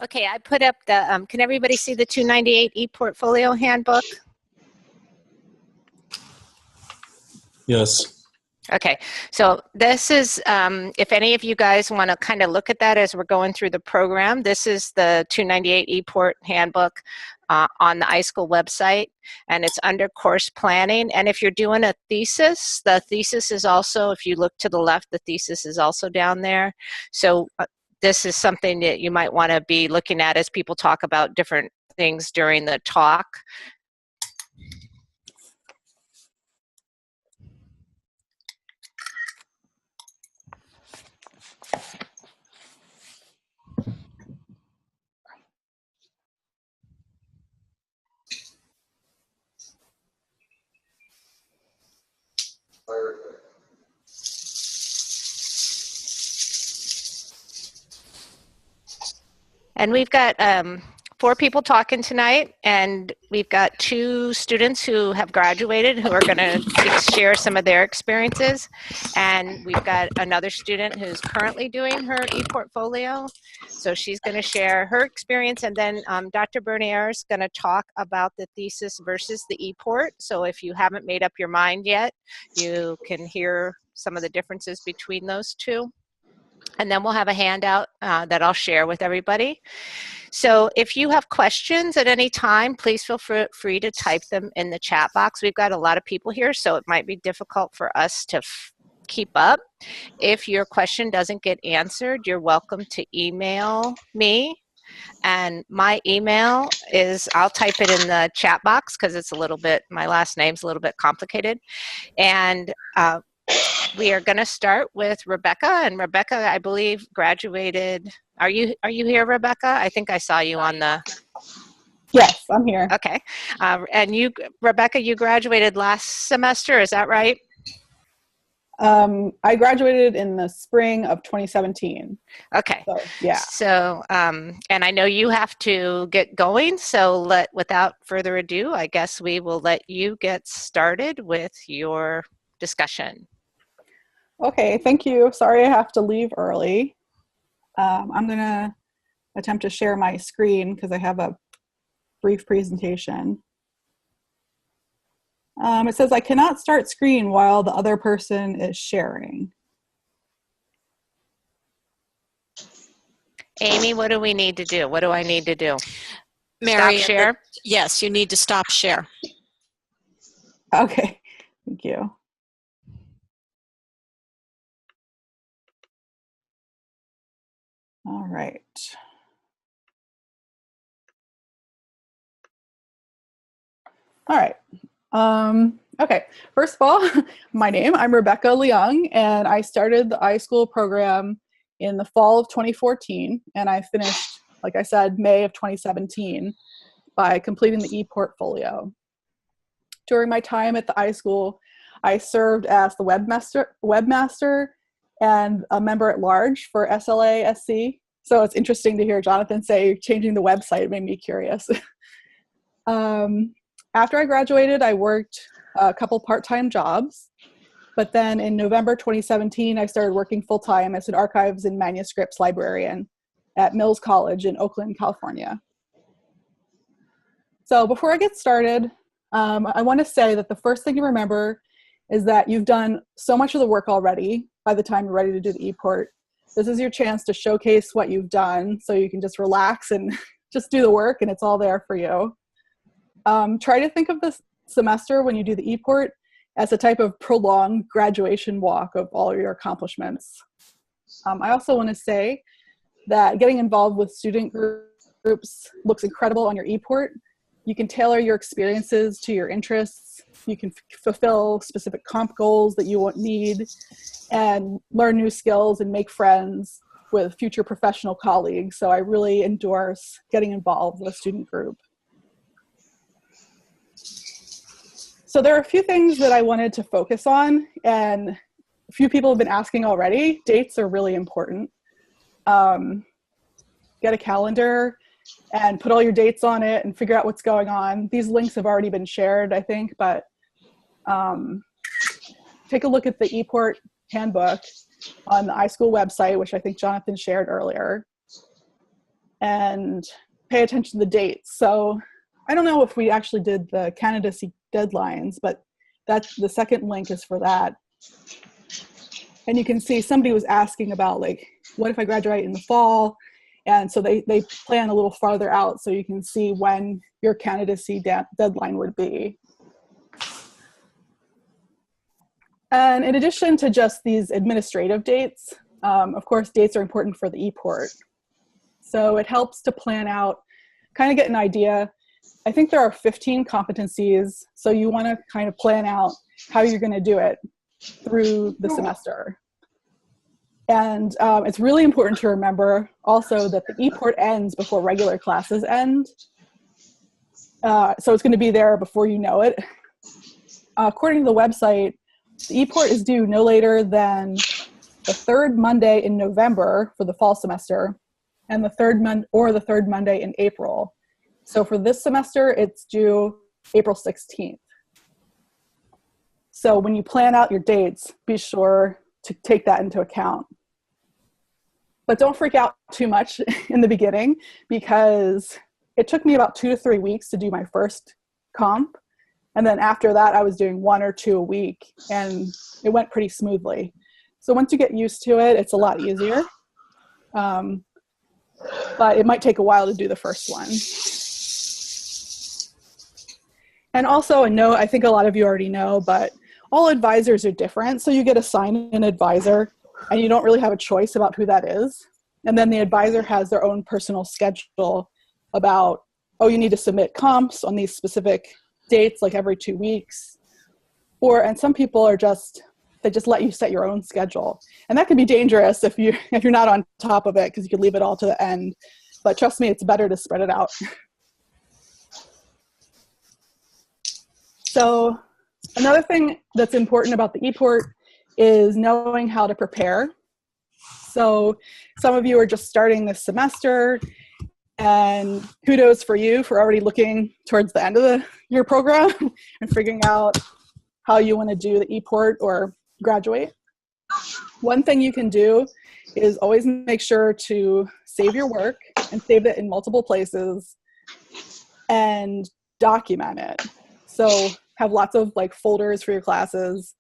Okay, I put up the, can everybody see the 298 e-portfolio handbook? Yes. Okay, so this is, if any of you guys want to kind of look at that as we're going through the program, this is the 298 e-port handbook on the iSchool website, and it's under course planning. And if you're doing a thesis, the thesis is also, if you look to the left, the thesis is also down there. So this is something that you might want to be looking at as people talk about different things during the talk. And we've got 4 people talking tonight, and we've got 2 students who have graduated who are going to share some of their experiences. And we've got another student who's currently doing her e-portfolio. So she's going to share her experience, and then Dr. Bernier is going to talk about the thesis versus the e-port. So if you haven't made up your mind yet, you can hear some of the differences between those two. And then we'll have a handout that I'll share with everybody. So if you have questions at any time, please feel free to type them in the chat box. We've got a lot of people here, so it might be difficult for us to keep up. If your question doesn't get answered, you're welcome to email me. And my email is, I'll type it in the chat box because it's a little bit, my last name's a little bit complicated. And we are going to start with Rebecca, and Rebecca, I believe, graduated. Are you here, Rebecca? I think I saw you on the. Yes, I'm here. Okay, and you, Rebecca, you graduated last semester. Is that right? I graduated in the spring of 2017. Okay. So, yeah. So, and I know you have to get going. So, without further ado, I guess we will let you get started with your discussion. Okay, thank you. Sorry I have to leave early. I'm going to attempt to share my screen because I have a brief presentation. It says I cannot start screen while the other person is sharing. Amy, what do we need to do? What do I need to do? Mary, Stop share? Yes, you need to stop share. Okay, thank you. All right. All right. Okay, first of all, I'm Rebecca Liang, and I started the iSchool program in the fall of 2014, and I finished, like I said, May of 2017 by completing the e-portfolio. During my time at the iSchool, I served as the webmaster and a member at large for SLASC. So it's interesting to hear Jonathan say changing the website. It made me curious. After I graduated, I worked a couple part-time jobs, but then in November 2017, I started working full-time as an archives and manuscripts librarian at Mills College in Oakland, California. So before I get started, I want to say that the first thing to remember is that you've done so much of the work already by the time you're ready to do the e-port. This is your chance to showcase what you've done so you can just relax and just do the work and it's all there for you. Try to think of this semester when you do the e-port as a type of prolonged graduation walk of all your accomplishments. I also want to say that getting involved with student groups looks incredible on your e-port. You can tailor your experiences to your interests. You can fulfill specific comp goals that you need and learn new skills and make friends with future professional colleagues. So I really endorse getting involved with a student group. So there are a few things that I wanted to focus on, and a few people have been asking already. Dates are really important. Get a calendar and put all your dates on it and figure out what's going on. These links have already been shared, I think, but take a look at the e-port handbook on the iSchool website, which I think Jonathan shared earlier. and pay attention to the dates. So I don't know if we actually did the candidacy deadlines, but that's the second link is for that. And you can see somebody was asking about like, what if I graduate in the fall? And so they plan a little farther out so you can see when your candidacy deadline would be. And in addition to just these administrative dates, of course, dates are important for the e-port. So it helps to plan out, kind of get an idea. I think there are 15 competencies, so you want to kind of plan out how you're going to do it through the semester. And it's really important to remember also that the e-port ends before regular classes end. So it's going to be there before you know it. According to the website, the e-port is due no later than the third Monday in November for the fall semester, and the third Monday in April. So for this semester, it's due April 16th. So when you plan out your dates, be sure to take that into account. But don't freak out too much in the beginning, because it took me about 2 to 3 weeks to do my first comp. And then after that, I was doing 1 or 2 a week, and it went pretty smoothly. So once you get used to it, it's a lot easier. But it might take a while to do the first one. And also a note, I think a lot of you already know, but all advisors are different. So you get assigned an advisor, and you don't really have a choice about who that is. And then the advisor has their own personal schedule about, oh, you need to submit comps on these specific dates, like every 2 weeks. And some people are they just let you set your own schedule. And that can be dangerous if you're not on top of it, because you could leave it all to the end. But trust me, it's better to spread it out. So another thing that's important about the e-port is knowing how to prepare. So some of you are just starting this semester, and kudos for you for already looking towards the end of your program and figuring out how you want to do the e-port or graduate. One thing you can do is always make sure to save your work and save it in multiple places and document it. So have lots of like folders for your classes.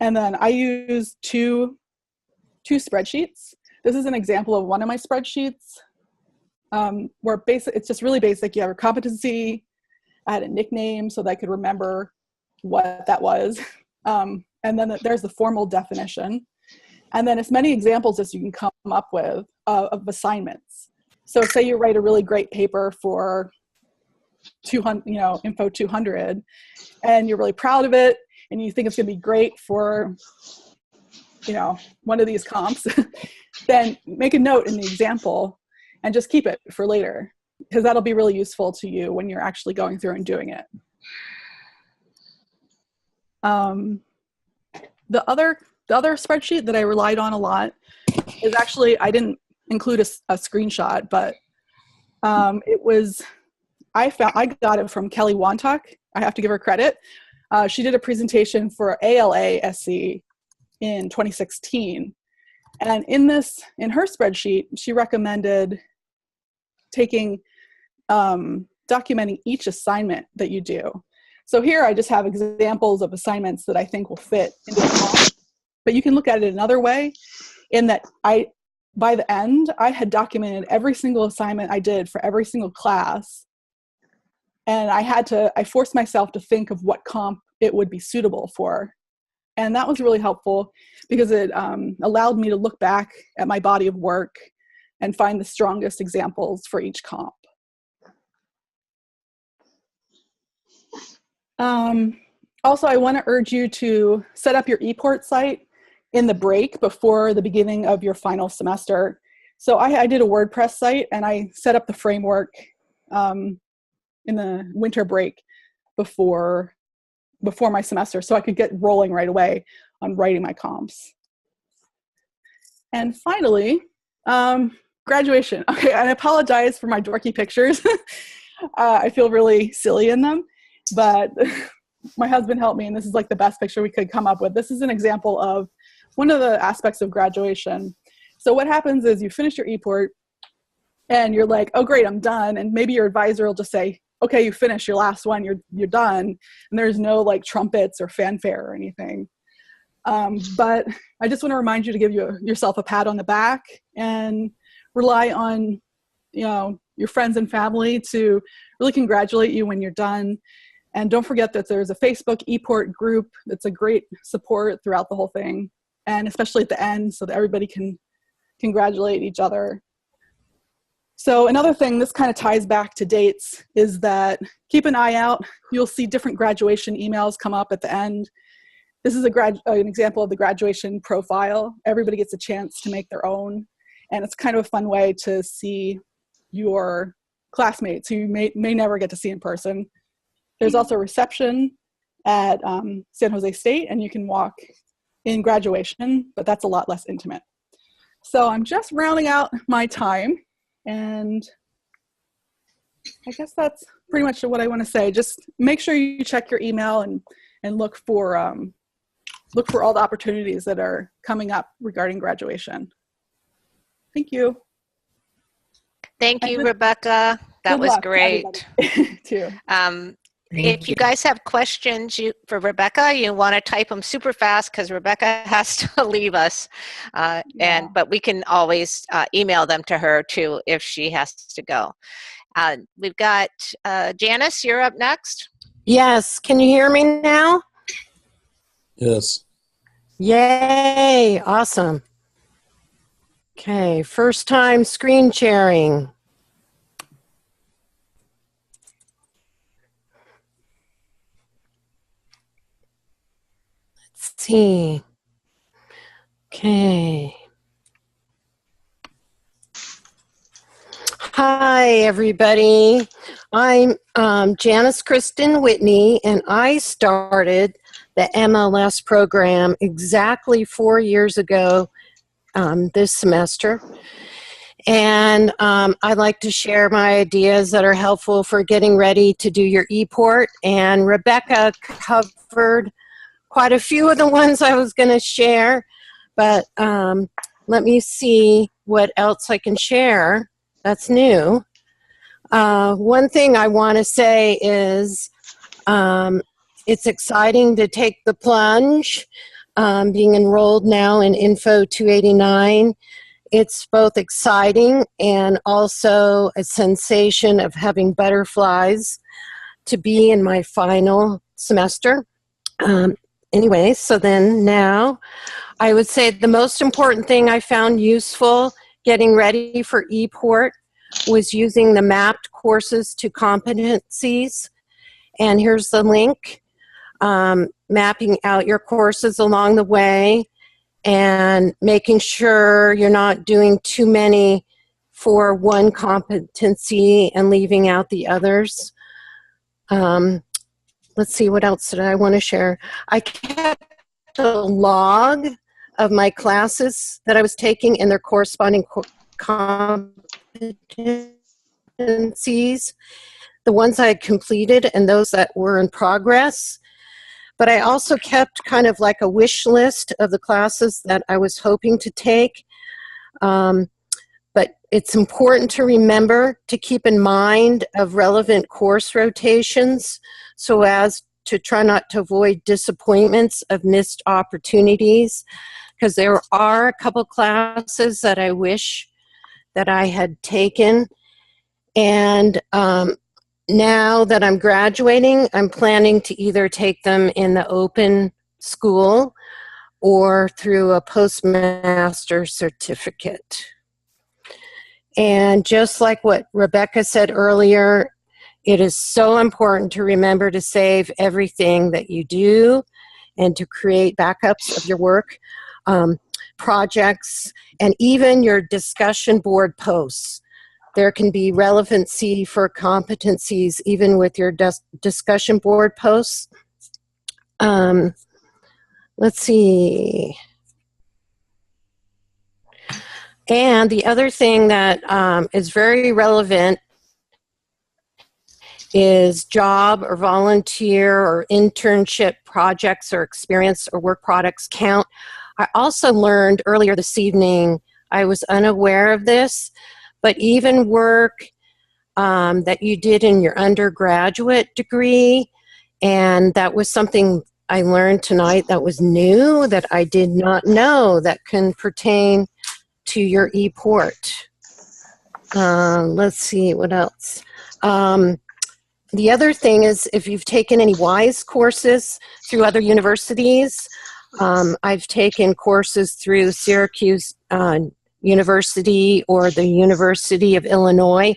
And then I use two spreadsheets. This is an example of one of my spreadsheets where it's just really basic. You have a competency. I had a nickname so that I could remember what that was. And then there's the formal definition. And then as many examples as you can come up with of assignments. So say you write a really great paper for 200, Info 200, and you're really proud of it, and you think it's going to be great for, one of these comps, then make a note in the example and just keep it for later, because that'll be really useful to you when you're actually going through and doing it. The other spreadsheet that I relied on a lot is actually, I didn't include a screenshot, but I got it from Kelly Wantock. I have to give her credit. She did a presentation for ALA SC in 2016. And in her spreadsheet, she recommended documenting each assignment that you do. So here I just have examples of assignments that I think will fit into the comp. But you can look at it another way, in that by the end, I had documented every single assignment I did for every single class. And I forced myself to think of what comp it would be suitable for. And that was really helpful because it allowed me to look back at my body of work and find the strongest examples for each comp. Also, I want to urge you to set up your ePort site in the break before the beginning of your final semester. So I did a WordPress site, and I set up the framework in the winter break before my semester, so I could get rolling right away on writing my comps. And finally, graduation. Okay, I apologize for my dorky pictures. I feel really silly in them, but my husband helped me, and this is like the best picture we could come up with. This is an example of one of the aspects of graduation. So what happens is you finish your ePort, and you're like, oh great, I'm done. And maybe your advisor will just say, okay, you finished your last one, you're done. And there's no like trumpets or fanfare or anything. But I just want to remind you to give yourself a pat on the back and rely on, your friends and family to really congratulate you when you're done. And don't forget that there's a Facebook ePort group that's a great support throughout the whole thing, and especially at the end so that everybody can congratulate each other. So another thing, this kind of ties back to dates, is that keep an eye out. You'll see different graduation emails come up at the end. This is an example of the graduation profile. Everybody gets a chance to make their own, and it's kind of a fun way to see your classmates who you may never get to see in person. There's also a reception at San Jose State, and you can walk in graduation, but that's a lot less intimate. So I'm just rounding out my time, and I guess that's pretty much what I want to say. Just make sure you check your email and look for all the opportunities that are coming up regarding graduation. Thank you. Thank you, Rebecca. That was great. Too. If you guys have questions for Rebecca, you want to type them super fast because Rebecca has to leave us. But we can always email them to her too if she has to go. We've got Janice, you're up next. Yes, can you hear me now? Yes. Yay, awesome. Okay, first time screen sharing. Let's see. Okay. Hi, everybody. I'm Janice Whitney, and I started the MLS program exactly 4 years ago this semester. And I'd like to share my ideas that are helpful for getting ready to do your ePort. And Rebecca covered quite a few of the ones I was going to share, but let me see what else I can share that's new. One thing I want to say is it's exciting to take the plunge. Being enrolled now in Info 289, it's both exciting and also a sensation of having butterflies to be in my final semester. Anyway, so then now I would say the most important thing I found useful getting ready for ePort was using the mapped courses to competencies. And here's the link. Mapping out your courses along the way and making sure you're not doing too many for one competency and leaving out the others. Let's see, what else did I want to share? I kept a log of my classes that I was taking and their corresponding competencies, the ones I had completed and those that were in progress. But I also kept kind of like a wish list of the classes that I was hoping to take. But it's important to remember to keep in mind of relevant course rotations so as to try not to avoid disappointments of missed opportunities, because there are a couple classes that I wish that I had taken. And now that I'm graduating, I'm planning to either take them in the open school or through a postmaster certificate. And just like what Rebecca said earlier, it is so important to remember to save everything that you do and to create backups of your work, projects, and even your discussion board posts. There can be relevancy for competencies even with your discussion board posts. Let's see. And the other thing that is very relevant is job or volunteer or internship projects or experience or work products count. I also learned earlier this evening, I was unaware of this, but even work that you did in your undergraduate degree. And that was something I learned tonight that was new, that I did not know, that can pertain to your e-port. Let's see, what else? The other thing is, if you've taken any WISE courses through other universities, I've taken courses through Syracuse University or the University of Illinois.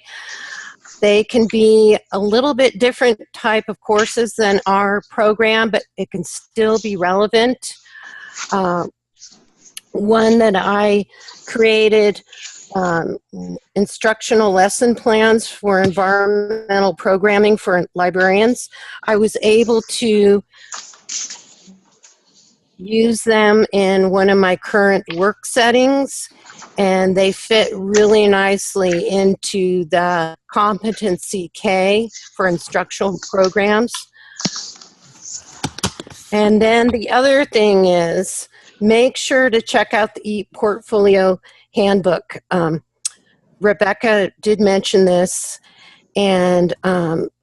They can be a little bit different type of courses than our program, but it can still be relevant. One that I created, instructional lesson plans for environmental programming for librarians. I was able to use them in one of my current work settings, and they fit really nicely into the Competency K for instructional programs. And then the other thing is, make sure to check out the ePortfolio handbook. Rebecca did mention this, and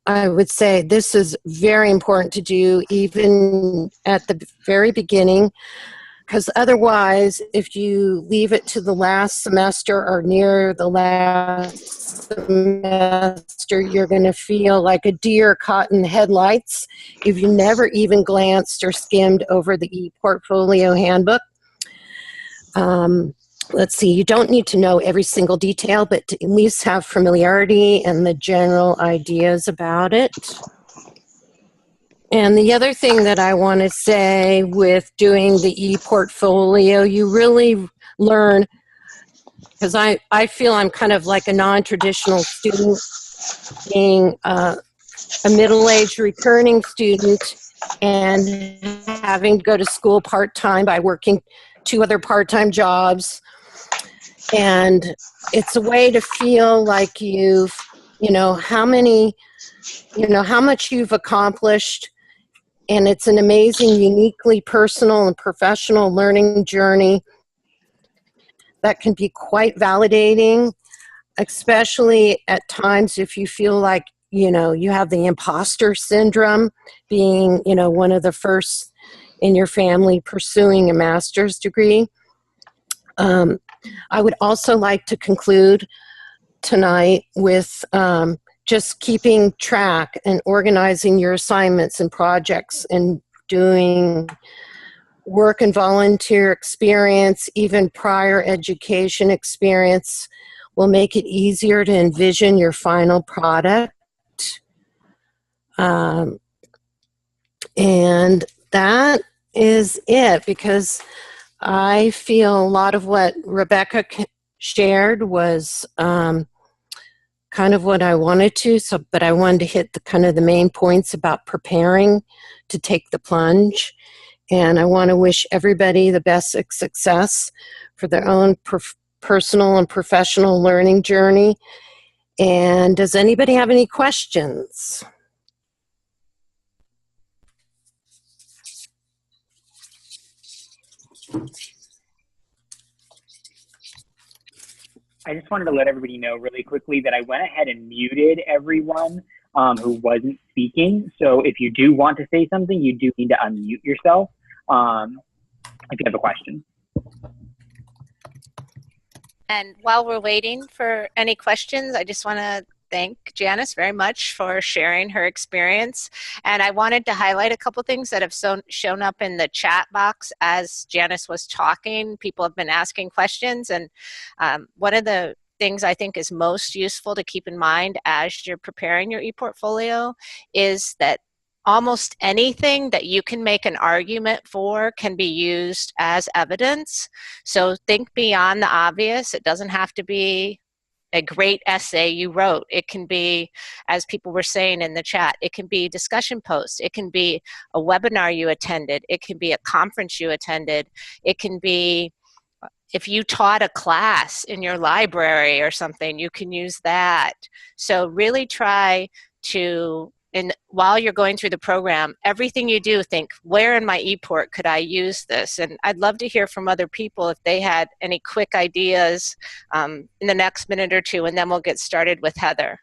I would say this is very important to do even at the very beginning, because otherwise, if you leave it to the last semester or near the last semester, you're going to feel like a deer caught in headlights if you never even glanced or skimmed over the ePortfolio handbook. Let's see, you don't need to know every single detail, but to at least have familiarity and the general ideas about it. And the other thing that I want to say with doing the ePortfolio, you really learn, because I feel I'm kind of like a non-traditional student, being a middle-aged returning student and having to go to school part-time by working 2 other part-time jobs. And it's a way to feel like you've, how much you've accomplished. And it's an amazing, uniquely personal and professional learning journey that can be quite validating, especially at times if you feel like, you have the imposter syndrome, being, one of the first in your family pursuing a master's degree. I would also like to conclude tonight with just keeping track and organizing your assignments and projects and doing work and volunteer experience, even prior education experience, will make it easier to envision your final product. And that is it, because I feel a lot of what Rebecca shared was kind of what I wanted to, but I wanted to hit the main points about preparing to take the plunge. And I want to wish everybody the best success for their own personal and professional learning journey. And does anybody have any questions? I just wanted to let everybody know really quickly that I went ahead and muted everyone who wasn't speaking. So if you do want to say something, you do need to unmute yourself if you have a question. And while we're waiting for any questions, I just want to thank Janice very much for sharing her experience. And I wanted to highlight a couple things that have shown up in the chat box as Janice was talking. People have been asking questions, and one of the things I think is most useful to keep in mind as you're preparing your ePortfolio is that almost anything that you can make an argument for can be used as evidence. So think beyond the obvious. It doesn't have to be a great essay you wrote. It can be, as people were saying in the chat, it can be discussion posts. It can be a webinar you attended. It can be a conference you attended. It can be if you taught a class in your library or something, you can use that. So really try to and while you're going through the program, everything you do, think, where in my ePort could I use this? And I'd love to hear from other people if they had any quick ideas in the next minute or two, and then we'll get started with Heather.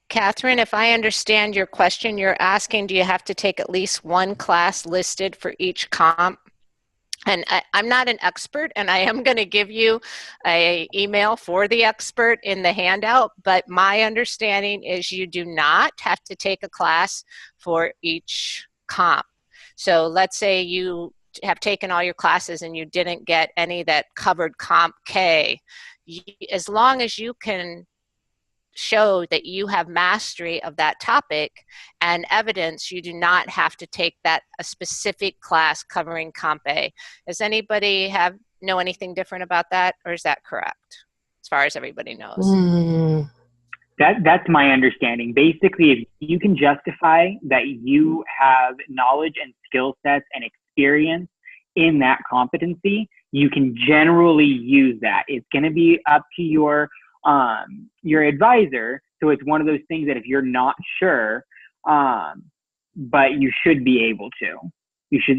Catherine, if I understand your question, you're asking, do you have to take at least one class listed for each comp? And I'm not an expert, and I am going to give you an email for the expert in the handout, but my understanding is you do not have to take a class for each comp. So let's say you have taken all your classes and you didn't get any that covered Comp K. As long as you can show that you have mastery of that topic and evidence, you do not have to take a specific class covering Comp A. Does anybody know anything different about that, or is that correct as far as everybody knows? That's my understanding. Basically, if you can justify that you have knowledge and skill sets and experience in that competency, you can generally use that. It's going to be up to your advisor. So it's one of those things that if you're not sure, but you should be able to. You should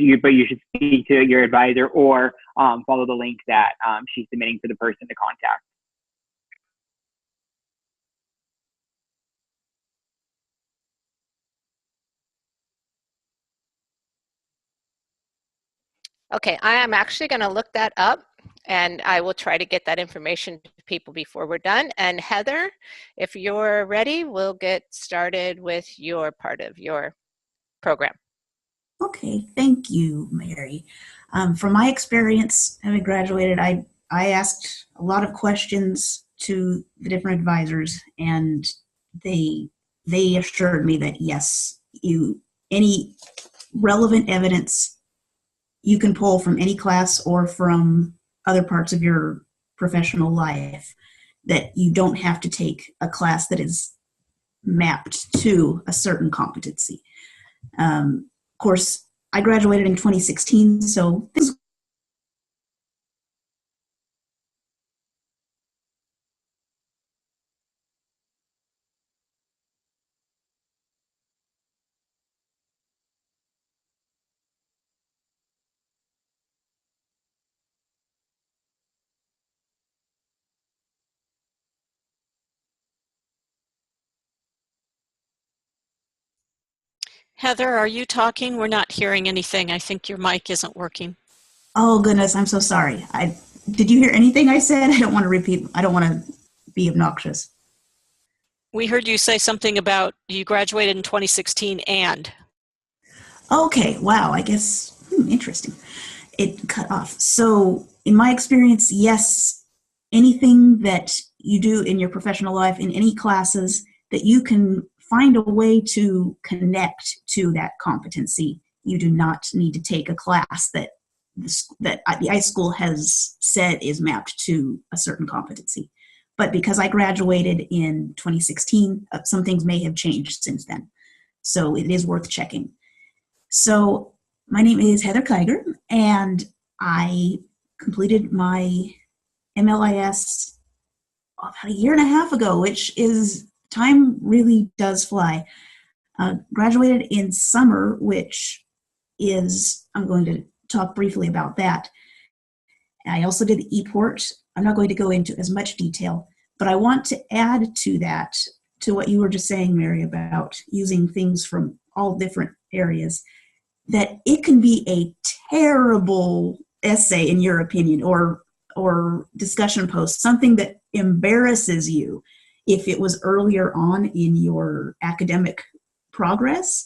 speak to your advisor or follow the link that she's submitting for the person to contact. Okay, I am actually going to look that up, and I will try to get that information to people before we're done. And Heather, if you're ready, we'll get started with your part of your program. Okay, thank you, Mary. From my experience having graduated, I asked a lot of questions to the different advisors, and they assured me that yes, any relevant evidence you can pull from any class or from other parts of your professional life, that you don't have to take a class that is mapped to a certain competency. Of course, I graduated in 2016, so things Heather, are you talking? We're not hearing anything. I think your mic isn't working. Oh goodness, I'm so sorry. Did you hear anything I said? I don't want to repeat. I don't want to be obnoxious. We heard you say something about you graduated in 2016 and. Okay, wow, I guess, interesting. It cut off. So in my experience, yes, anything that you do in your professional life, in any classes, that you can find a way to connect to that competency. You do not need to take a class that the iSchool has said is mapped to a certain competency. But because I graduated in 2016, some things may have changed since then. So it is worth checking. So my name is Heather Kiger, and I completed my MLIS about a year and a half ago, which is, time really does fly. Graduated in summer, which is, I'm going to talk briefly about that. I also did the ePort. I'm not going to go into as much detail, but I want to add to that, to what you were just saying, Mary, about using things from all different areas, that it can be a terrible essay, in your opinion, or discussion post, something that embarrasses you if it was earlier on in your academic progress.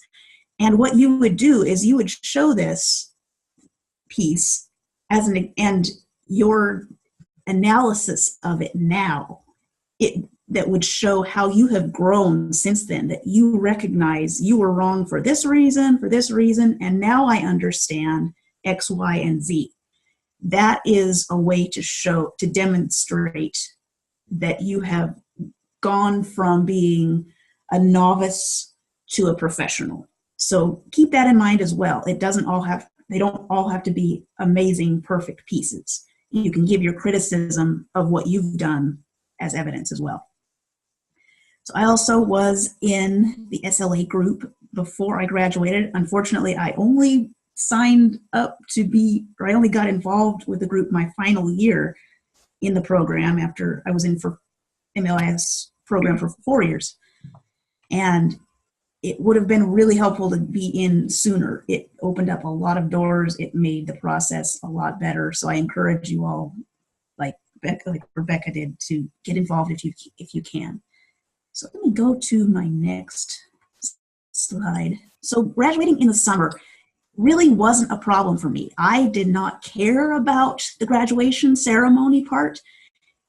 And what you would do is you would show this piece and your analysis of it now, that would show how you have grown since then, that you recognize you were wrong for this reason, and now I understand X, Y, and Z. That is a way to demonstrate that you have gone from being a novice to a professional. So keep that in mind as well. They don't all have to be amazing, perfect pieces. You can give your criticism of what you've done as evidence as well. So I also was in the SLA group before I graduated. Unfortunately, I only got involved with the group my final year in the program after I was in for MLIS program for 4 years. And it would have been really helpful to be in sooner. It opened up a lot of doors. It made the process a lot better. So I encourage you all, like Rebecca did, to get involved if you can. So let me go to my next slide. So graduating in the summer really wasn't a problem for me. I did not care about the graduation ceremony part.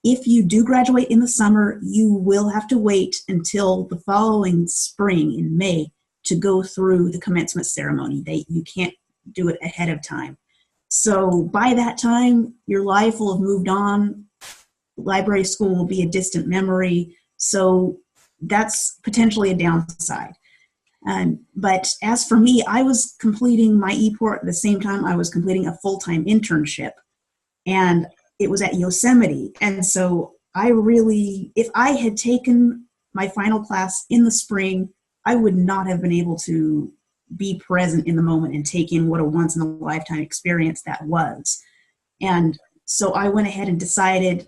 If you do graduate in the summer, you will have to wait until the following spring in May to go through the commencement ceremony. You can't do it ahead of time. So by that time, your life will have moved on. Library school will be a distant memory. So that's potentially a downside. But as for me, I was completing my ePort at the same time I was completing a full-time internship. And it was at Yosemite. And so if I had taken my final class in the spring, I would not have been able to be present in the moment and take in what a once-in-a-lifetime experience that was. And so I went ahead and decided,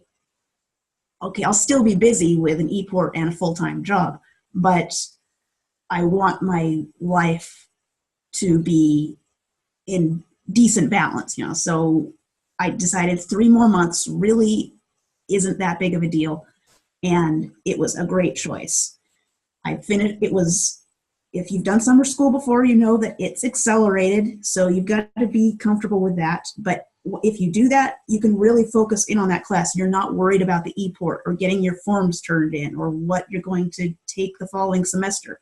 okay, I'll still be busy with an ePort and a full-time job, but I want my life to be in decent balance, So I decided 3 more months really isn't that big of a deal, and it was a great choice. If you've done summer school before, you know that it's accelerated, so you've got to be comfortable with that. But if you do that, you can really focus in on that class. You're not worried about the ePort or getting your forms turned in or what you're going to take the following semester.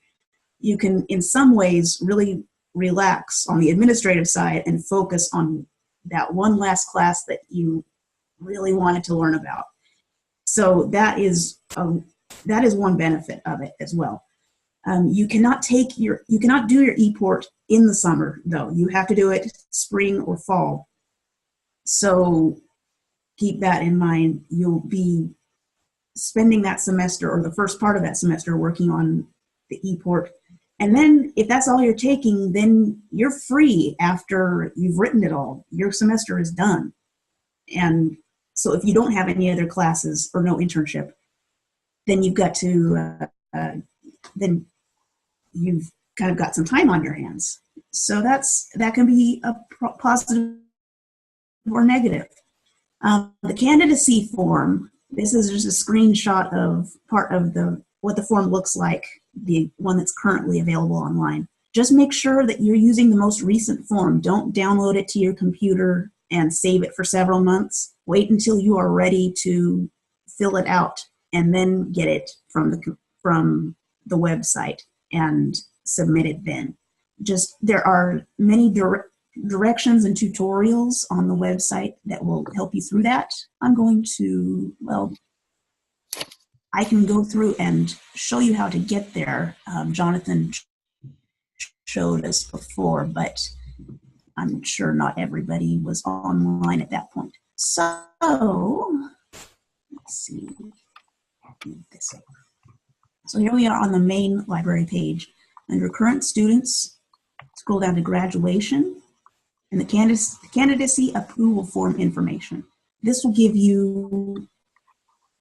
You can, in some ways, really relax on the administrative side and focus on that one last class that you really wanted to learn about. So that is one benefit of it as well. You cannot do your ePort in the summer, though. You have to do it spring or fall. So keep that in mind. You'll be spending that semester or the first part of that semester working on the ePort. And then if that's all you're taking, then you're free after you've written it all. Your semester is done. And so if you don't have any other classes or no internship, then you've got to, then you've kind of got some time on your hands. So that can be a positive or negative. The candidacy form, this is just a screenshot of part of what the form looks like, the one that's currently available online. Just make sure that you're using the most recent form. Don't download it to your computer and save it for several months. Wait until you are ready to fill it out and then get it from the website and submit it then. There are many directions and tutorials on the website that will help you through that. I can go through and show you how to get there. Jonathan showed us before, but I'm sure not everybody was online at that point. So, let's see. Move this over. So here we are on the main library page. Under current students, scroll down to graduation and the candidacy approval form information. This will give you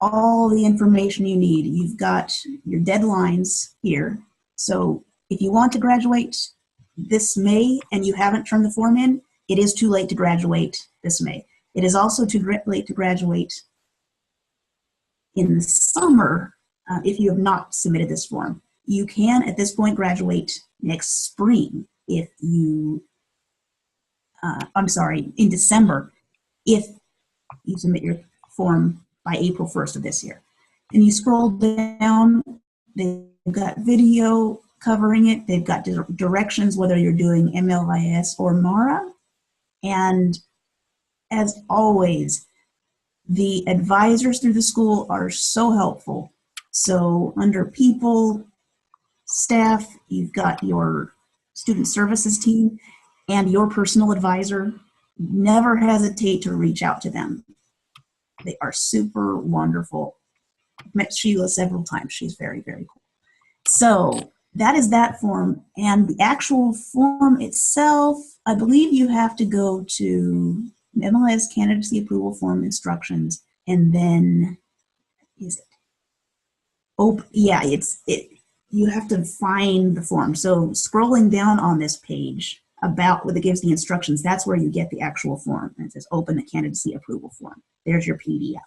all the information you need. You've got your deadlines here. So if you want to graduate this May and you haven't turned the form in, it is too late to graduate this May. It is also too late to graduate in the summer if you have not submitted this form. You can, at this point, graduate next spring if you, in December, if you submit your form by April 1st of this year. And you scroll down, they've got video covering it. They've got directions, whether you're doing MLIS or MARA. And as always, the advisors through the school are so helpful. So under people, staff, you've got your student services team and your personal advisor. Never hesitate to reach out to them. They are super wonderful. I've met Sheila several times. She's very, very cool. So that is that form. And the actual form itself, I believe you have to go to MLS candidacy approval form instructions, and then is it? Oh, yeah, you have to find the form. So scrolling down on this page about what it gives the instructions, that's where you get the actual form. And it says open the candidacy approval form. There's your PDF.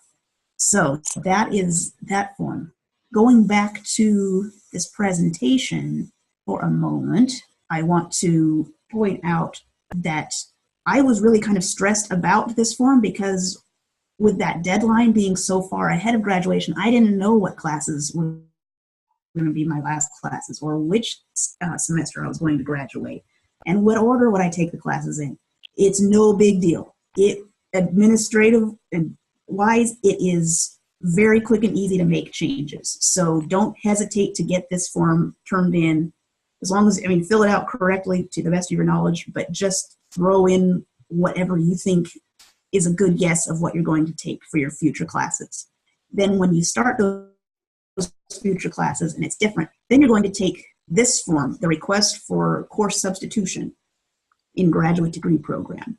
So that is that form. Going back to this presentation for a moment, I want to point out that I was really kind of stressed about this form because with that deadline being so far ahead of graduation, I didn't know what classes were going to be my last classes or which semester I was going to graduate and what order would I take the classes in. It's no big deal. Administrative and wise, it is very quick and easy to make changes. So don't hesitate to get this form turned in, as long as, fill it out correctly to the best of your knowledge, but just throw in whatever you think is a good guess of what you're going to take for your future classes. Then when you start those future classes and it's different, then you're going to take this form, the request for course substitution in graduate degree program.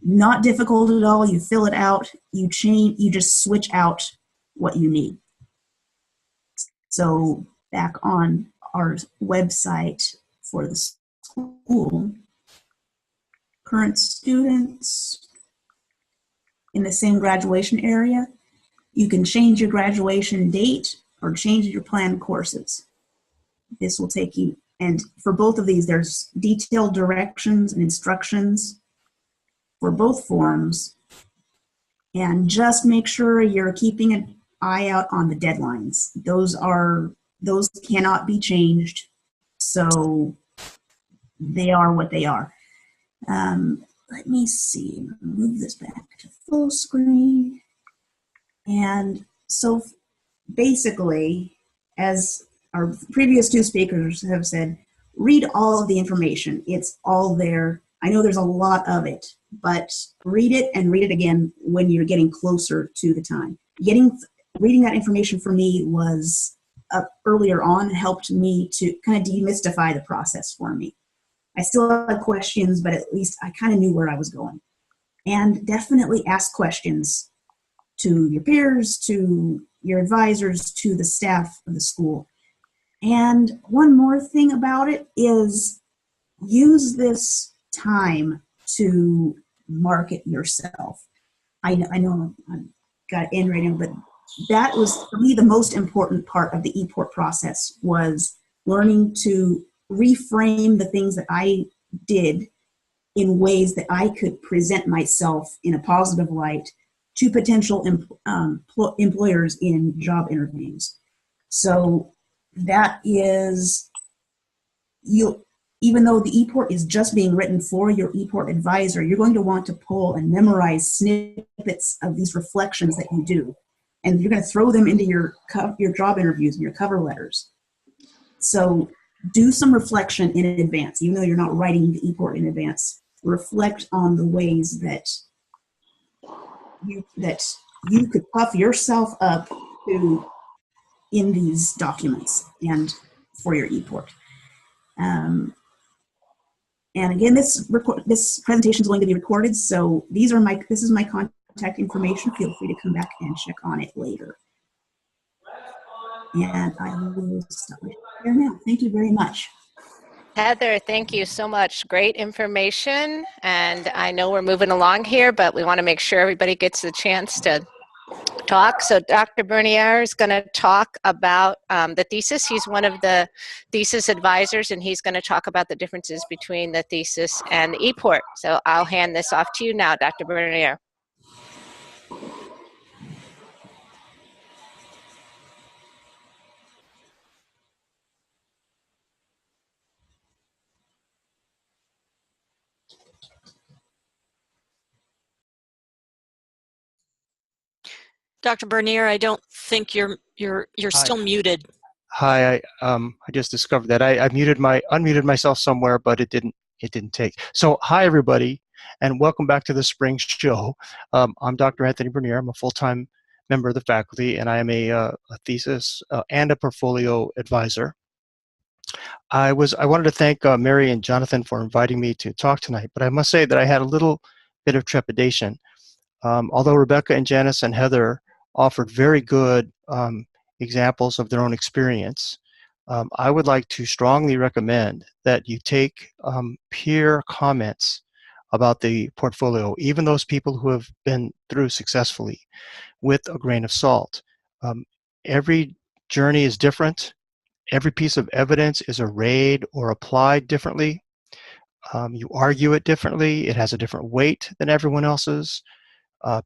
Not difficult at all. You fill it out, you just switch out what you need. So back on our website for the school, current students in the same graduation area, you can change your graduation date or change your planned courses. This will take you, and for both of these, there's detailed directions and instructions for both forms. And just make sure you're keeping an eye out on the deadlines. Those cannot be changed. So they are what they are. Let me see, move this back to full screen. And so basically, as our previous two speakers have said, read all of the information. It's all there. I know there's a lot of it, but read it and read it again when you're getting closer to the time. Reading that information for me was earlier on helped me to kind of demystify the process for me. I still had questions, but at least I kind of knew where I was going. And definitely ask questions to your peers, to your advisors, to the staff of the school. And one more thing about it is use this time to market yourself. I know I've got it in right now, but that was for me the most important part of the ePort process, was learning to reframe the things that I did in ways that I could present myself in a positive light to potential employers in job interviews. So that is, even though the ePort is just being written for your ePort advisor, you're going to want to pull and memorize snippets of these reflections that you do. And you're going to throw them into your job interviews and your cover letters. So do some reflection in advance, even though you're not writing the ePort in advance. Reflect on the ways that you could puff yourself up to in these documents and for your ePort. And again, this presentation is going to be recorded, so this is my contact information. Feel free to come back and check on it later. And I will stop right here now. Thank you very much. Heather, thank you so much. Great information. And I know we're moving along here, but we want to make sure everybody gets the chance to talk. So Dr. Bernier is going to talk about the thesis. He's one of the thesis advisors, and he's going to talk about the differences between the thesis and the ePort. So I'll hand this off to you now, Dr. Bernier. Dr. Bernier, I don't think you're still muted. Hi, I just discovered that I unmuted myself somewhere, but it didn't take. So hi everybody, and welcome back to the spring show. I'm Dr. Anthony Bernier. I'm a full-time member of the faculty, and I am a thesis and a portfolio advisor. I wanted to thank Mary and Jonathan for inviting me to talk tonight, but I must say that I had a little bit of trepidation. Although Rebecca and Janice and Heather offered very good examples of their own experience, I would like to strongly recommend that you take peer comments about the portfolio, even those people who have been through successfully, with a grain of salt. Every journey is different. Every piece of evidence is arrayed or applied differently. You argue it differently. It has a different weight than everyone else's.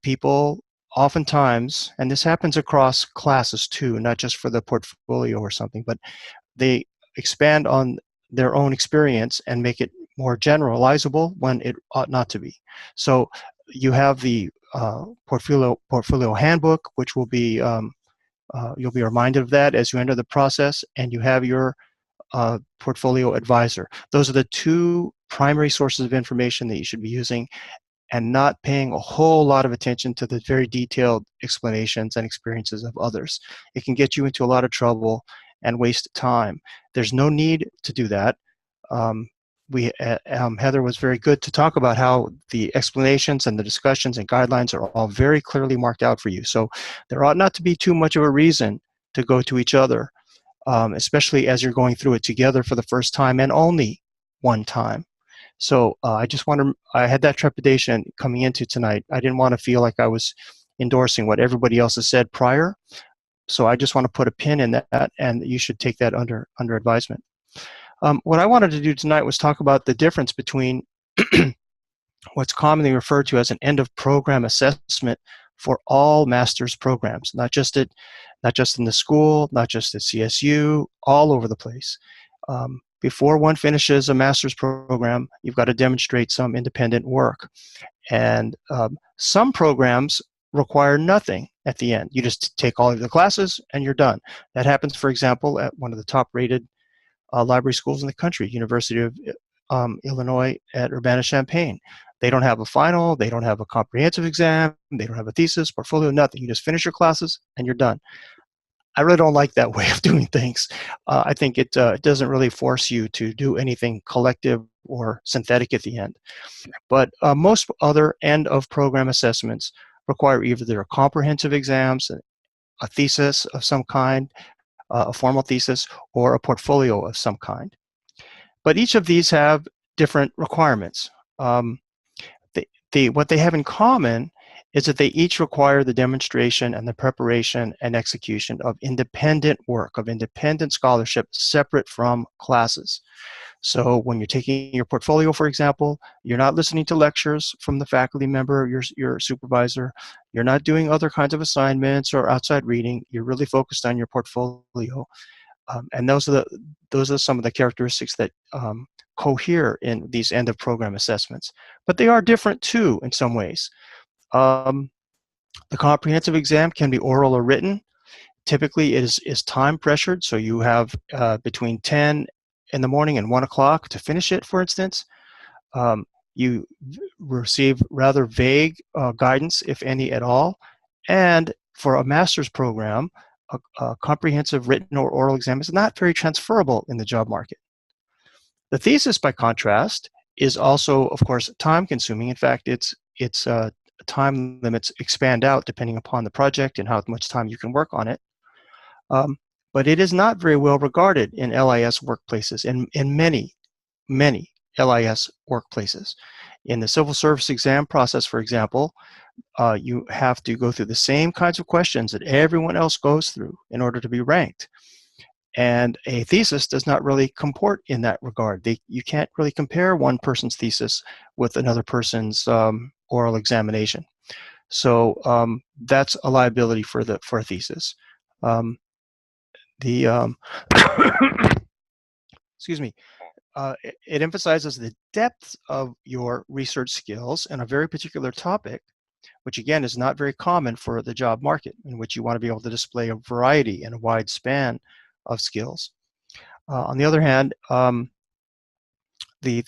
People oftentimes, and this happens across classes too, not just for the portfolio or something, but they expand on their own experience and make it more generalizable when it ought not to be. So you have the portfolio handbook, which will be you'll be reminded of that as you enter the process, and you have your portfolio advisor. Those are the two primary sources of information that you should be using, and not paying a whole lot of attention to the very detailed explanations and experiences of others. It can get you into a lot of trouble and waste time. There's no need to do that. Heather was very good to talk about how the explanations and the discussions and guidelines are all very clearly marked out for you. So there ought not to be too much of a reason to go to each other, especially as you're going through it together for the first time and only one time. So I had that trepidation coming into tonight. I didn't want to feel like I was endorsing what everybody else has said prior. So I just want to put a pin in that, and you should take that under advisement. What I wanted to do tonight was talk about the difference between what's commonly referred to as an end of program assessment for all master's programs, not just in the school, not just at CSU, all over the place. Before one finishes a master's program, you've got to demonstrate some independent work. And some programs require nothing at the end. You just take all of the classes and you're done. That happens, for example, at one of the top-rated library schools in the country, University of Illinois at Urbana-Champaign. They don't have a final, they don't have a comprehensive exam, they don't have a thesis, portfolio, nothing. You just finish your classes and you're done. I really don't like that way of doing things. I think it doesn't really force you to do anything collective or synthetic at the end. But most other end of program assessments require either their comprehensive exams, a thesis of some kind, a formal thesis, or a portfolio of some kind. But each of these have different requirements. What they have in common is that they each require the demonstration and the preparation and execution of independent work, of independent scholarship separate from classes. So when you're taking your portfolio, for example, you're not listening to lectures from the faculty member, your supervisor. You're not doing other kinds of assignments or outside reading. You're really focused on your portfolio. And those are some of the characteristics that cohere in these end of program assessments. But they are different too in some ways. The comprehensive exam can be oral or written. Typically it is time pressured, so you have between 10 in the morning and 1 o'clock to finish it, for instance. You receive rather vague guidance, if any at all. And for a master's program, a comprehensive written or oral exam is not very transferable in the job market. The thesis, by contrast, is also, of course, time consuming. In fact, its time limits expand out depending upon the project and how much time you can work on it. But it is not very well regarded in LIS workplaces, in many LIS workplaces. In the civil service exam process, for example, you have to go through the same kinds of questions that everyone else goes through in order to be ranked. And a thesis does not really comport in that regard. You can't really compare one person's thesis with another person's oral examination. So that's a liability for a thesis. Excuse me. It emphasizes the depth of your research skills in a very particular topic, which again is not very common for the job market, in which you want to be able to display a variety and a wide span of skills. On the other hand, the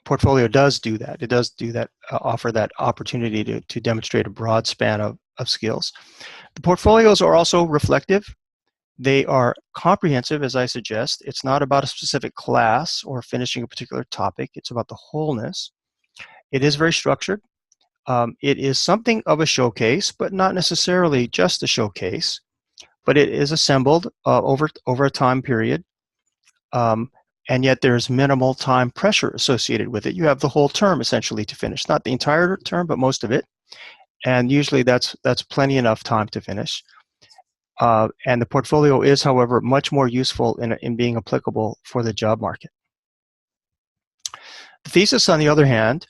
portfolio does do that. It does do that, offer that opportunity to demonstrate a broad span of skills. The portfolios are also reflective. They are comprehensive, as I suggest. It's not about a specific class or finishing a particular topic. It's about the wholeness. It is very structured. It is something of a showcase, but not necessarily just a showcase. But it is assembled over a time period. And yet there's minimal time pressure associated with it. You have the whole term essentially to finish, not the entire term, but most of it. And usually that's plenty enough time to finish. And the portfolio is, however, much more useful in being applicable for the job market. The thesis, on the other hand,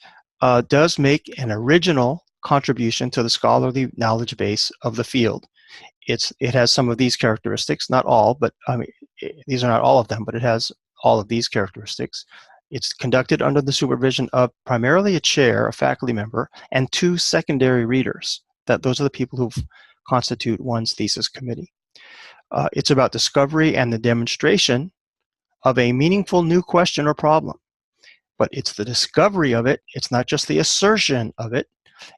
does make an original contribution to the scholarly knowledge base of the field. It has some of these characteristics, not all, but I mean, these are not all of them, but it has all of these characteristics. It's conducted under the supervision of primarily a chair, a faculty member, and 2 secondary readers. Those are the people who constitute one's thesis committee. It's about discovery and the demonstration of a meaningful new question or problem. But it's the discovery of it. It's not just the assertion of it.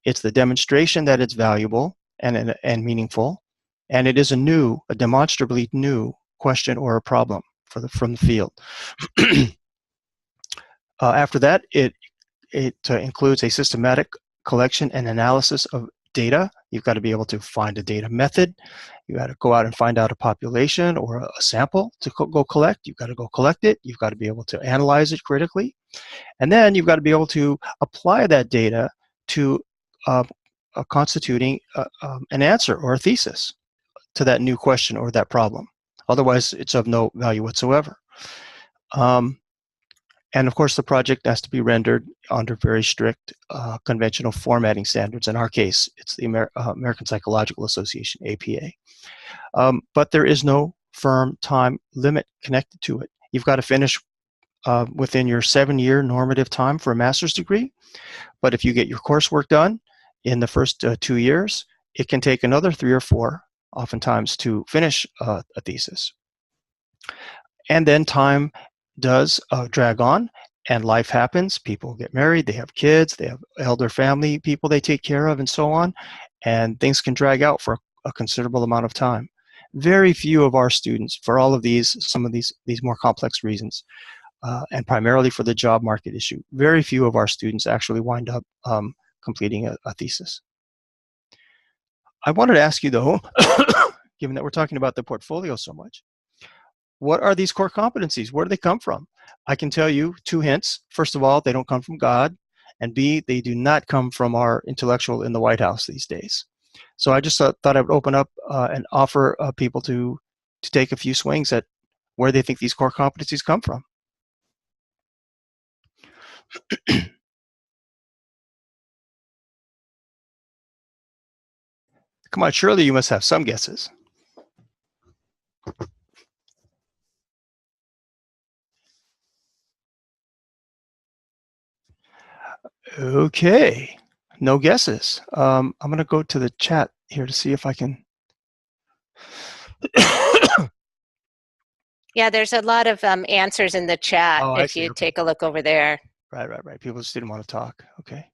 It's the demonstration that it's valuable and meaningful. And it is a demonstrably new question or a problem from the field. After that, it includes a systematic collection and analysis of data. You've got to be able to find a data method. You got to go out and find out a population or a sample to go collect. You've got to go collect it. You've got to be able to analyze it critically. And then you've got to be able to apply that data to constituting an answer or a thesis to that new question or that problem. Otherwise, it's of no value whatsoever. And of course, the project has to be rendered under very strict conventional formatting standards. In our case, it's the American Psychological Association, APA. But there is no firm time limit connected to it. You've got to finish within your 7-year normative time for a master's degree. But if you get your coursework done in the first 2 years, it can take another 3 or 4, oftentimes, to finish a thesis. And then time does drag on, and life happens. People get married, they have kids, they have elder family people they take care of, and so on, and things can drag out for a considerable amount of time. Very few of our students, for all of some of these more complex reasons, and primarily for the job market issue, very few of our students actually wind up completing a thesis. I wanted to ask you, though, given that we're talking about the portfolio so much, what are these core competencies? Where do they come from? I can tell you 2 hints. First of all, they don't come from God. And B, they do not come from our intellectual in the White House these days. So I just thought I would open up and offer people to take a few swings at where they think these core competencies come from. Come on, surely you must have some guesses. Okay, no guesses. I'm going to go to the chat here to see if I can. Yeah, there's a lot of answers in the chat if you take a look over there. Right. People just didn't want to talk. Okay.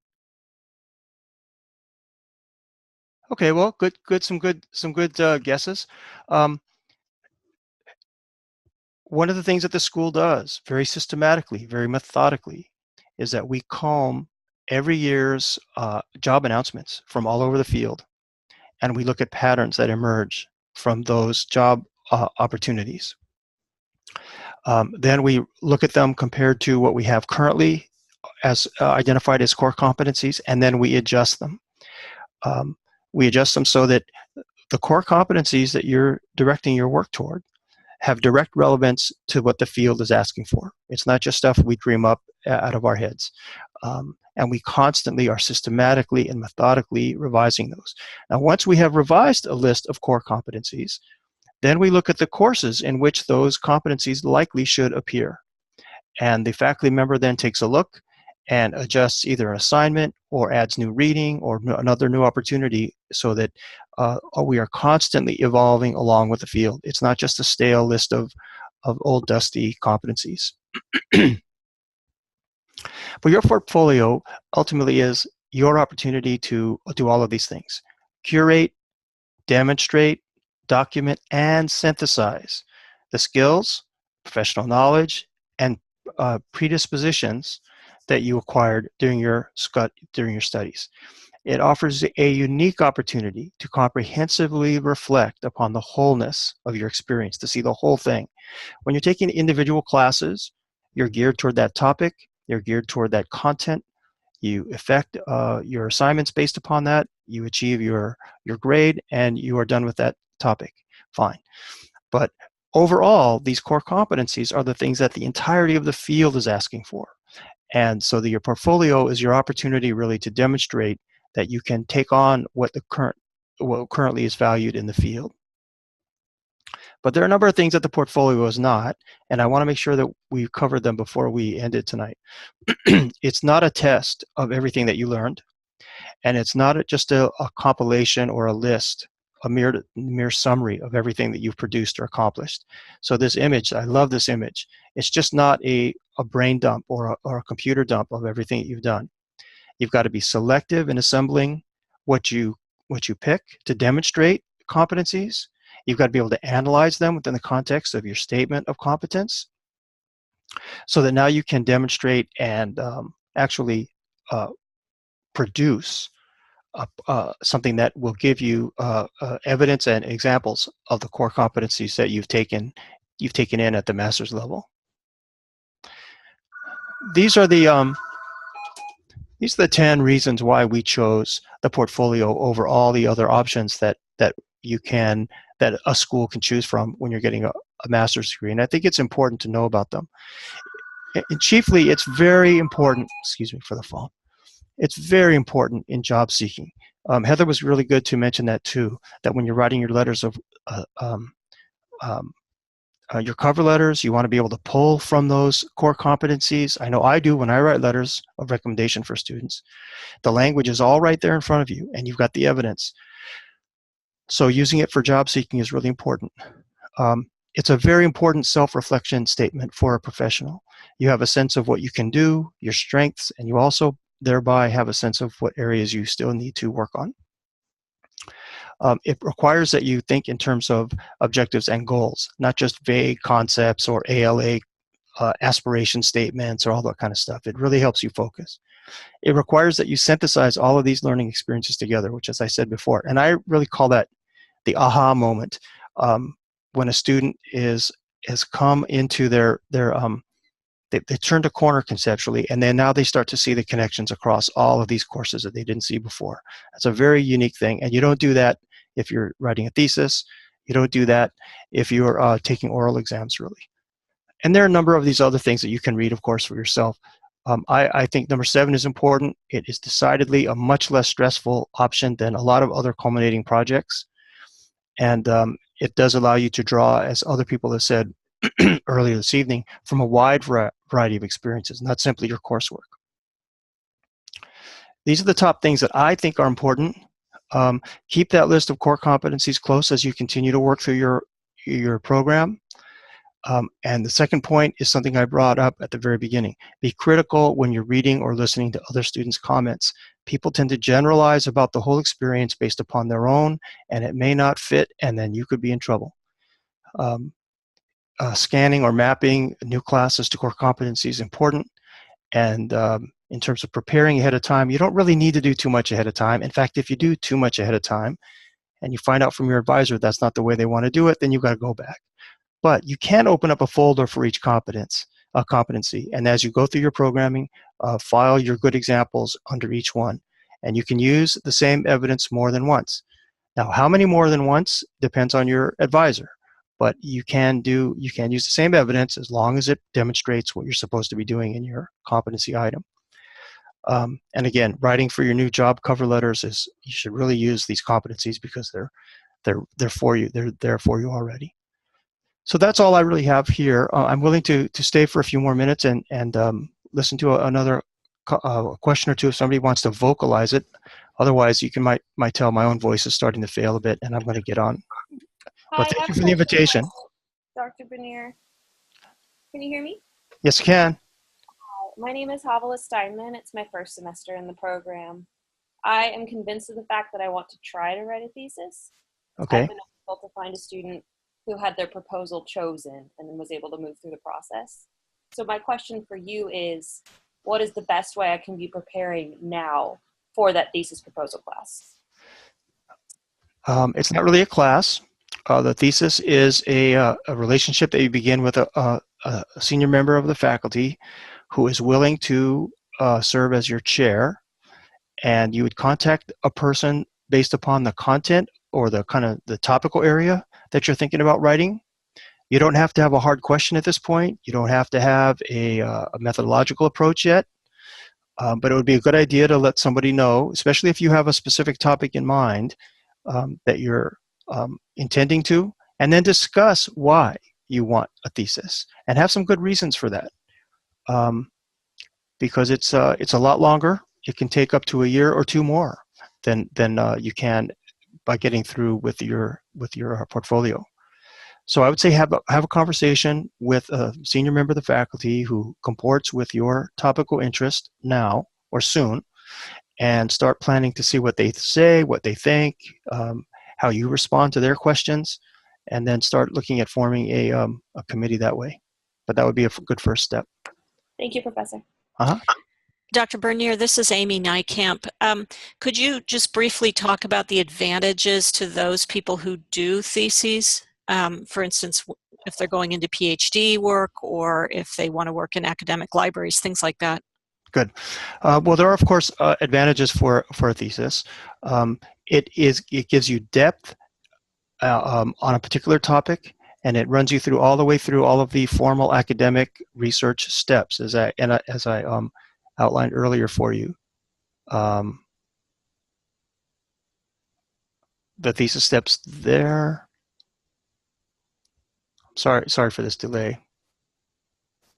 Okay, well, some good guesses. One of the things that the school does very systematically, very methodically, is that we comb every year's job announcements from all over the field, and we look at patterns that emerge from those job opportunities. Then we look at them compared to what we have currently as identified as core competencies, and then we adjust them. We adjust them so that the core competencies that you're directing your work toward have direct relevance to what the field is asking for. It's not just stuff we dream up out of our heads. And we constantly are systematically and methodically revising those. Now, once we have revised a list of core competencies, then we look at the courses in which those competencies likely should appear. And the faculty member then takes a look and adjusts either an assignment or adds new reading or another new opportunity, so that we are constantly evolving along with the field. It's not just a stale list of old dusty competencies. But your portfolio ultimately is your opportunity to do all of these things: curate, demonstrate, document, and synthesize the skills, professional knowledge, and predispositions that you acquired during your studies. It offers a unique opportunity to comprehensively reflect upon the wholeness of your experience, to see the whole thing. When you're taking individual classes, you're geared toward that topic, you're geared toward that content, you effect your assignments based upon that, you achieve your grade, and you are done with that topic. Fine. But overall, these core competencies are the things that the entirety of the field is asking for. And so your portfolio is your opportunity really to demonstrate that you can take on what currently is valued in the field. But there are a number of things that the portfolio is not, and I want to make sure that we've covered them before we end it tonight. It's not a test of everything that you learned, and it's not just a compilation or a list, a mere summary of everything that you've produced or accomplished. So this image, I love this image. It's just not a brain dump or a computer dump of everything that you've done. You've got to be selective in assembling what you pick to demonstrate competencies. You've got to be able to analyze them within the context of your statement of competence, so that now you can demonstrate and actually produce something that will give you evidence and examples of the core competencies that you've taken in at the master's level. These are the 10 reasons why we chose the portfolio over all the other options that a school can choose from when you're getting a master's degree. And I think it's important to know about them. And chiefly, it's very important, excuse me for the phone, it's very important in job seeking. Heather was really good to mention that too, that when you're writing your letters of your cover letters, you want to be able to pull from those core competencies. I know I do when I write letters of recommendation for students. The language is all right there in front of you, and you've got the evidence. So using it for job seeking is really important. It's a very important self-reflection statement for a professional. You have a sense of what you can do, your strengths, and you also thereby have a sense of what areas you still need to work on. It requires that you think in terms of objectives and goals, not just vague concepts or ALA aspiration statements or all that kind of stuff. It really helps you focus. It requires that you synthesize all of these learning experiences together, which, as I said before, and I really call that the aha moment, when a student has come into they turned a corner conceptually, and then now they start to see the connections across all of these courses that they didn't see before. That's a very unique thing, and you don't do that if you're writing a thesis. You don't do that if you're taking oral exams, really. And there are a number of these other things that you can read, of course, for yourself. I think number 7 is important. It is decidedly a much less stressful option than a lot of other culminating projects. And it does allow you to draw, as other people have said earlier this evening, from a wide variety of experiences, not simply your coursework. These are the top things that I think are important. Keep that list of core competencies close as you continue to work through your program. And the second point is something I brought up at the very beginning. Be critical when you're reading or listening to other students' comments. People tend to generalize about the whole experience based upon their own, and it may not fit, and then you could be in trouble. Scanning or mapping new classes to core competency is important. And in terms of preparing ahead of time, you don't really need to do too much ahead of time. In fact, if you do too much ahead of time, and you find out from your advisor that's not the way they want to do it, then you've got to go back. But you can open up a folder for each competency, and as you go through your programming, file your good examples under each one. And you can use the same evidence more than once. Now, how many more than once depends on your advisor, but you can use the same evidence as long as it demonstrates what you're supposed to be doing in your competency item. And again, writing for your new job cover letters you should really use these competencies because they're for you. They're there for you already. So that's all I really have here. I'm willing to stay for a few more minutes and listen to another a question or two if somebody wants to vocalize it. Otherwise, you might tell my own voice is starting to fail a bit, and I'm going to get on. Hi, But thank you for the invitation. Dr. Bernier. Can you hear me? Yes, you can. My name is Havala Steinman. It's my first semester in the program. I am convinced of the fact that I want to try to write a thesis. Okay. I've been able to find a student who had their proposal chosen and then was able to move through the process. So my question for you is, what is the best way I can be preparing now for that thesis proposal class? It's not really a class. The thesis is a relationship that you begin with a senior member of the faculty who is willing to serve as your chair, and you would contact a person based upon the content or the kind of the topical area that you're thinking about writing. You don't have to have a hard question at this point. You don't have to have a methodological approach yet, but it would be a good idea to let somebody know, especially if you have a specific topic in mind that you're intending to, and then discuss why you want a thesis and have some good reasons for that. Because it's a lot longer. It can take up to a year or two more than you can by getting through with your portfolio. So I would say have a conversation with a senior member of the faculty who comports with your topical interest now or soon, and start planning to see what they say, what they think, how you respond to their questions, and then start looking at forming a committee that way. But that would be a good first step. Thank you, Professor. Dr. Bernier, this is Amy Nykamp. Could you just briefly talk about the advantages to those people who do theses? For instance, if they're going into PhD work or if they want to work in academic libraries, things like that. Good. Well, there are, of course, advantages for a thesis. It gives you depth on a particular topic, and it runs you through all the way through all of the formal academic research steps, as I outlined earlier for you. The thesis steps there. Sorry for this delay,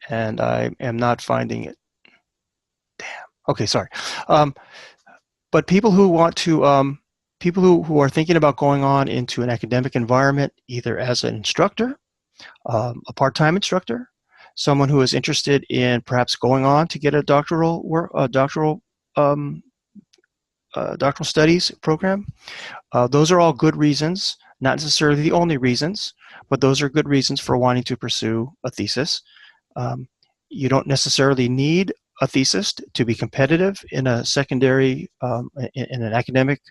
and I am not finding it. Damn. Okay, sorry. But people who want to, people who are thinking about going on into an academic environment, either as an instructor, a part-time instructor, someone who is interested in perhaps going on to get a doctoral studies program, those are all good reasons, not necessarily the only reasons, but those are good reasons for wanting to pursue a thesis. You don't necessarily need a thesis to be competitive in a secondary, in an academic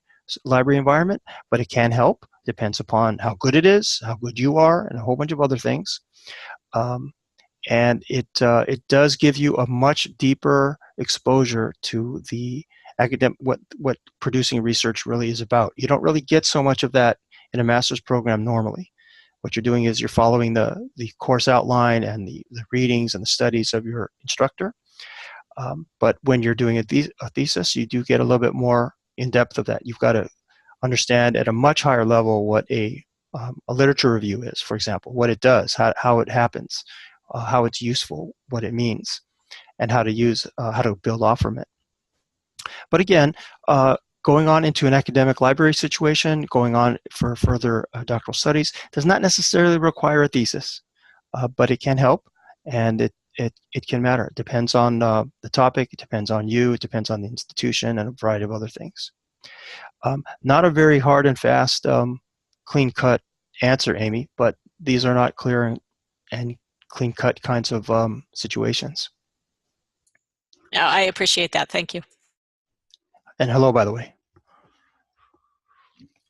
library environment, but it can help. Depends upon how good it is, how good you are, and a whole bunch of other things. And it does give you a much deeper exposure to the academic, what producing research really is about. You don't really get so much of that in a master's program normally. What you're doing is you're following the course outline and the readings and the studies of your instructor. But when you're doing a thesis, you do get a little bit more in depth of that. You've got to understand at a much higher level what a literature review is, for example, what it does, how it happens, how it's useful, what it means, and how to build off from it. But again, going on into an academic library situation, going on for further doctoral studies, does not necessarily require a thesis, but it can help, and it can matter. It depends on the topic, it depends on you, it depends on the institution, and a variety of other things. Not a very hard and fast, clean-cut answer, Amy, but these are not clear and clean-cut kinds of situations. I appreciate that. Thank you. And hello, by the way.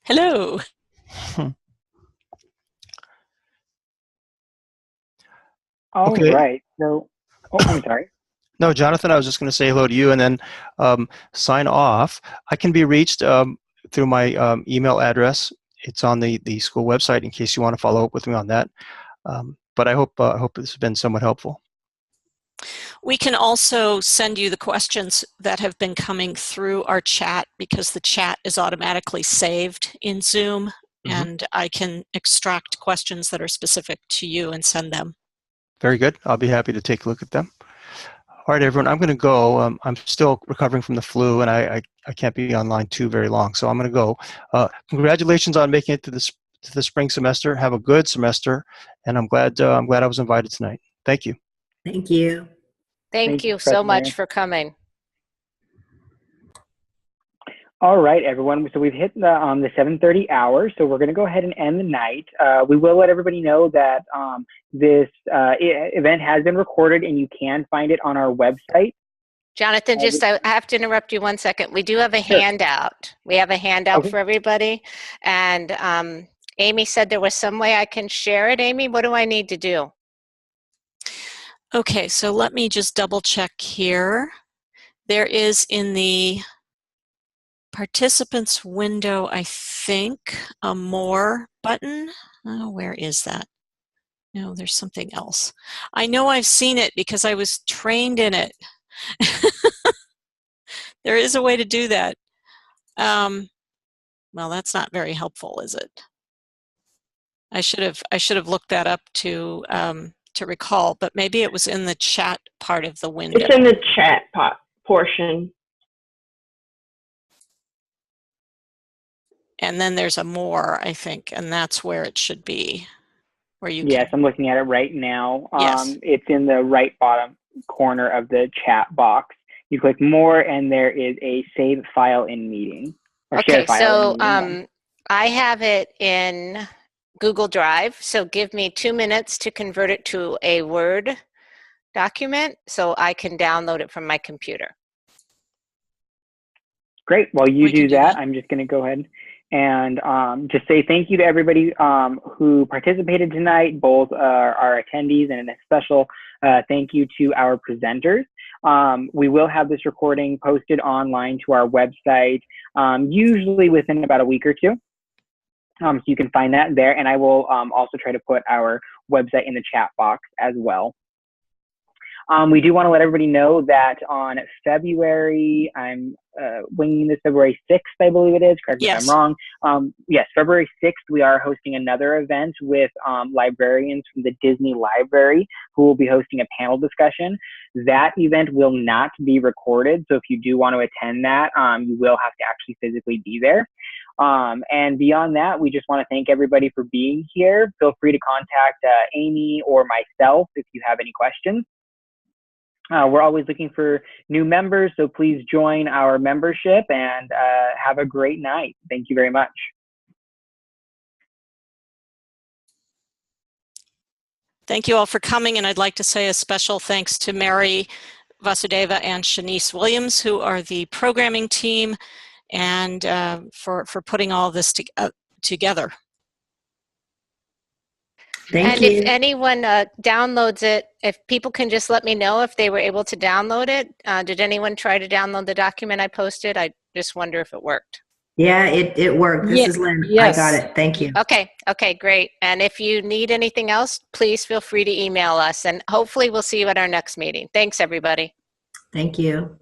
Hello. All Okay. right. So, I'm sorry. No, Jonathan, I was just going to say hello to you and then sign off. I can be reached through my email address. It's on the school website in case you want to follow up with me on that. But I hope this has been somewhat helpful. We can also send you the questions that have been coming through our chat because the chat is automatically saved in Zoom, and I can extract questions that are specific to you and send them. Very good. I'll be happy to take a look at them. All right, everyone, I'm going to go. I'm still recovering from the flu, and I can't be online too very long, so I'm going to go. Congratulations on making it to the spring semester. Have a good semester, and I'm glad I was invited tonight. Thank you. Thank you. Thank you so much for coming. All right, everyone. So we've hit the 7:30 hour, so we're going to go ahead and end the night. We will let everybody know that this event has been recorded, and you can find it on our website. Jonathan, I have to interrupt you 1 second. We do have a handout. We have a handout for everybody. And Amy said there was some way I can share it. Amy, what do I need to do? Okay, so let me just double check here. There is in the participants window, I think, a more button. Oh, where is that? No, there's something else. I know I've seen it because I was trained in it. There is a way to do that. Well, that's not very helpful, is it? I should have looked that up to recall, but maybe it was in the chat part of the window. It's in the chat portion. And then there's a more, I think, and that's where it should be. Where you Yes, I'm looking at it right now. Yes. It's in the right bottom corner of the chat box. You click more, and there is a save file in meeting. Okay, so I have it in Google Drive, so give me 2 minutes to convert it to a Word document so I can download it from my computer. Great. While you do that, I'm just going to go ahead and just say thank you to everybody who participated tonight, both our attendees, and a special thank you to our presenters. We will have this recording posted online to our website, usually within about a week or two. So you can find that there, and I will also try to put our website in the chat box as well. We do want to let everybody know that on February, I'm winging this, February 6th, I believe it is, correct me if I'm wrong. Yes, February 6th, we are hosting another event with librarians from the Disney Library who will be hosting a panel discussion. That event will not be recorded, so if you do want to attend that, you will have to actually physically be there. And beyond that, we just want to thank everybody for being here. Feel free to contact Amy or myself if you have any questions. We're always looking for new members, so please join our membership and have a great night. Thank you very much. Thank you all for coming, and I'd like to say a special thanks to Mary Vasudeva and Janice Williams, who are the programming team, and for putting all this together. And if anyone downloads it, if people can just let me know if they were able to download it. Did anyone try to download the document I posted? I just wonder if it worked. Yeah, it worked. This is Lynn. Yes. I got it. Thank you. Okay, great. And if you need anything else, please feel free to email us, and hopefully we'll see you at our next meeting. Thanks, everybody. Thank you.